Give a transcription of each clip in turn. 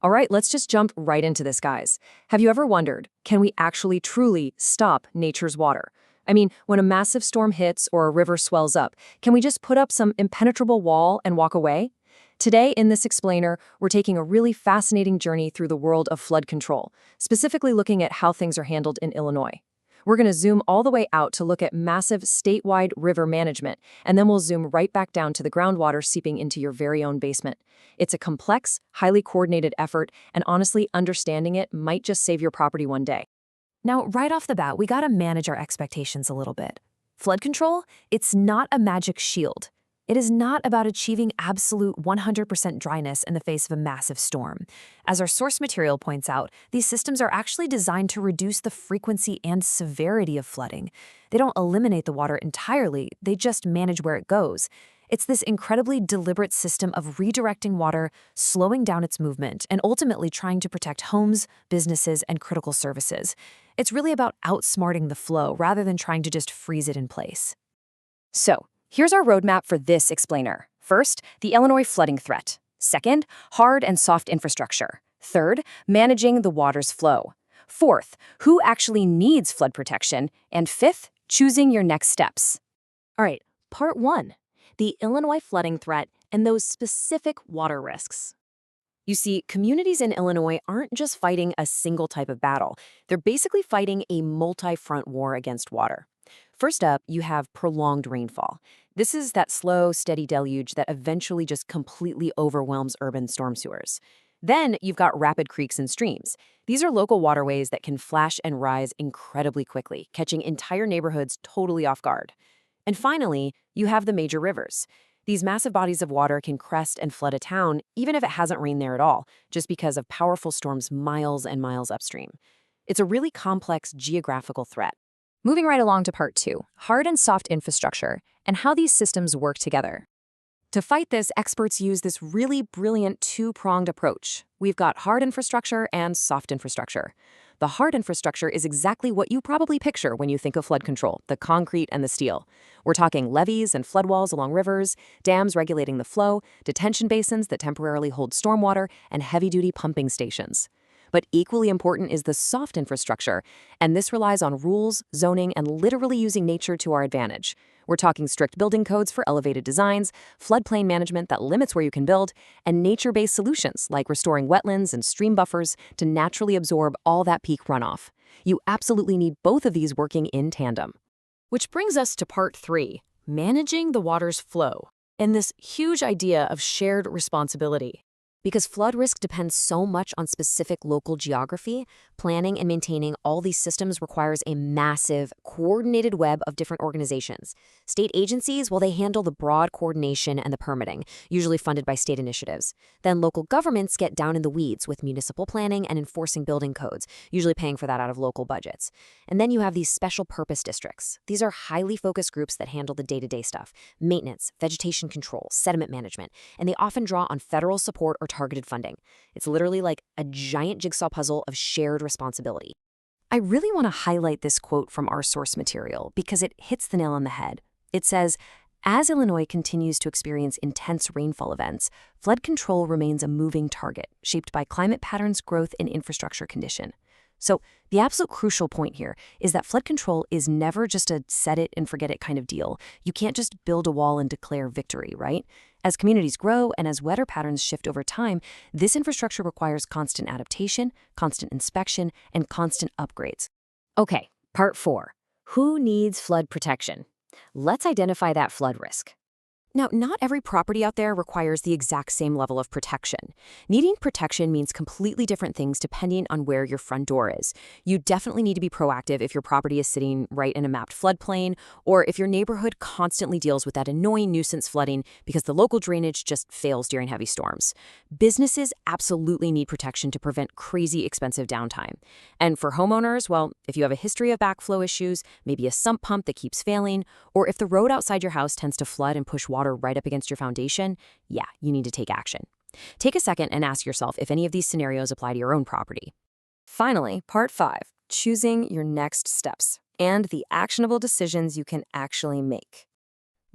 All right, let's just jump right into this, guys. Have you ever wondered, can we actually truly stop nature's water? I mean, when a massive storm hits or a river swells up, can we just put up some impenetrable wall and walk away? Today, in this explainer, we're taking a really fascinating journey through the world of flood control, specifically looking at how things are handled in Illinois. We're going to zoom all the way out to look at massive statewide river management, and then we'll zoom right back down to the groundwater seeping into your very own basement. It's a complex, highly coordinated effort, and honestly, understanding it might just save your property one day. Now, right off the bat, we gotta manage our expectations a little bit. Flood control, it's not a magic shield. It is not about achieving absolute 100% dryness in the face of a massive storm. As our source material points out, these systems are actually designed to reduce the frequency and severity of flooding. They don't eliminate the water entirely, they just manage where it goes. It's this incredibly deliberate system of redirecting water, slowing down its movement, and ultimately trying to protect homes, businesses, and critical services. It's really about outsmarting the flow rather than trying to just freeze it in place. So, here's our roadmap for this explainer. First, the Illinois flooding threat. Second, hard and soft infrastructure. Third, managing the water's flow. Fourth, who actually needs flood protection. And fifth, choosing your next steps. All right, part one. The Illinois flooding threat and those specific water risks. You see, communities in Illinois aren't just fighting a single type of battle. They're basically fighting a multi-front war against water. First up, you have prolonged rainfall. This is that slow, steady deluge that eventually just completely overwhelms urban storm sewers. Then you've got rapid creeks and streams. These are local waterways that can flash and rise incredibly quickly, catching entire neighborhoods totally off guard. And finally, you have the major rivers. These massive bodies of water can crest and flood a town, even if it hasn't rained there at all, just because of powerful storms miles and miles upstream. It's a really complex geographical threat. Moving right along to part two, hard and soft infrastructure, and how these systems work together. To fight this, experts use this really brilliant two-pronged approach. We've got hard infrastructure and soft infrastructure. The hard infrastructure is exactly what you probably picture when you think of flood control, the concrete and the steel. We're talking levees and floodwalls along rivers, dams regulating the flow, detention basins that temporarily hold stormwater, and heavy-duty pumping stations. But equally important is the soft infrastructure, and this relies on rules, zoning, and literally using nature to our advantage. We're talking strict building codes for elevated designs, floodplain management that limits where you can build, and nature-based solutions like restoring wetlands and stream buffers to naturally absorb all that peak runoff. You absolutely need both of these working in tandem. Which brings us to part three, managing the water's flow, and this huge idea of shared responsibility. Because flood risk depends so much on specific local geography, planning and maintaining all these systems requires a massive, coordinated web of different organizations. State agencies, well, they handle the broad coordination and the permitting, usually funded by state initiatives. Then local governments get down in the weeds with municipal planning and enforcing building codes, usually paying for that out of local budgets. And then you have these special purpose districts. These are highly focused groups that handle the day-to-day stuff, maintenance, vegetation control, sediment management, and they often draw on federal support or targeted funding. It's literally like a giant jigsaw puzzle of shared responsibility. I really want to highlight this quote from our source material because it hits the nail on the head. It says, "As Illinois continues to experience intense rainfall events, flood control remains a moving target, shaped by climate patterns, growth, and infrastructure condition." So the absolute crucial point here is that flood control is never just a set it and forget it kind of deal. You can't just build a wall and declare victory, right? As communities grow and as weather patterns shift over time, this infrastructure requires constant adaptation, constant inspection, and constant upgrades. Okay, part four. Who needs flood protection? Let's identify that flood risk. Now, not every property out there requires the exact same level of protection. Needing protection means completely different things depending on where your front door is. You definitely need to be proactive if your property is sitting right in a mapped floodplain, or if your neighborhood constantly deals with that annoying nuisance flooding because the local drainage just fails during heavy storms. Businesses absolutely need protection to prevent crazy expensive downtime. And for homeowners, well, if you have a history of backflow issues, maybe a sump pump that keeps failing, or if the road outside your house tends to flood and push water right up against your foundation, yeah, you need to take action. Take a second and ask yourself if any of these scenarios apply to your own property. Finally, part five, choosing your next steps and the actionable decisions you can actually make.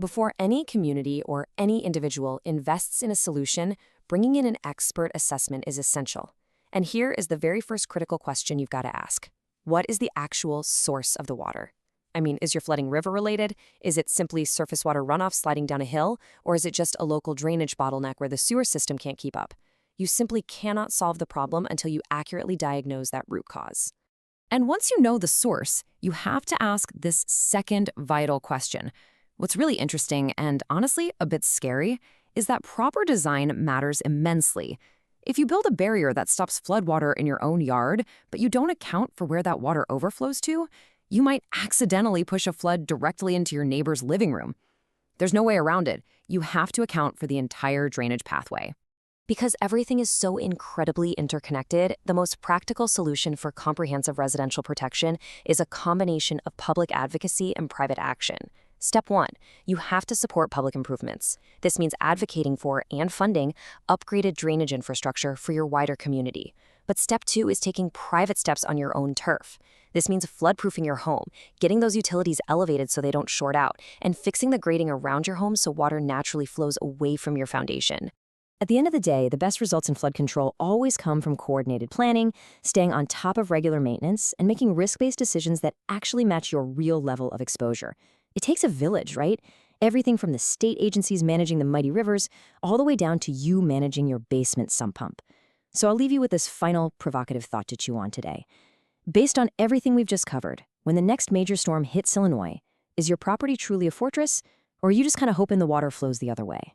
Before any community or any individual invests in a solution, bringing in an expert assessment is essential. And here is the very first critical question you've got to ask. What is the actual source of the water? I mean, is your flooding river related? Is it simply surface water runoff sliding down a hill? Or is it just a local drainage bottleneck where the sewer system can't keep up? You simply cannot solve the problem until you accurately diagnose that root cause. And once you know the source, you have to ask this second vital question. What's really interesting and honestly a bit scary is that proper design matters immensely. If you build a barrier that stops floodwater in your own yard, but you don't account for where that water overflows to, you might accidentally push a flood directly into your neighbor's living room. There's no way around it. You have to account for the entire drainage pathway. Because everything is so incredibly interconnected, the most practical solution for comprehensive residential protection is a combination of public advocacy and private action. Step 1, you have to support public improvements. This means advocating for and funding upgraded drainage infrastructure for your wider community. But step 2 is taking private steps on your own turf. This means floodproofing your home, getting those utilities elevated so they don't short out, and fixing the grading around your home so water naturally flows away from your foundation. At the end of the day, the best results in flood control always come from coordinated planning, staying on top of regular maintenance, and making risk-based decisions that actually match your real level of exposure. It takes a village, right? Everything from the state agencies managing the mighty rivers, all the way down to you managing your basement sump pump. So I'll leave you with this final provocative thought to chew on today. Based on everything we've just covered, when the next major storm hits Illinois, is your property truly a fortress, or are you just kind of hoping the water flows the other way?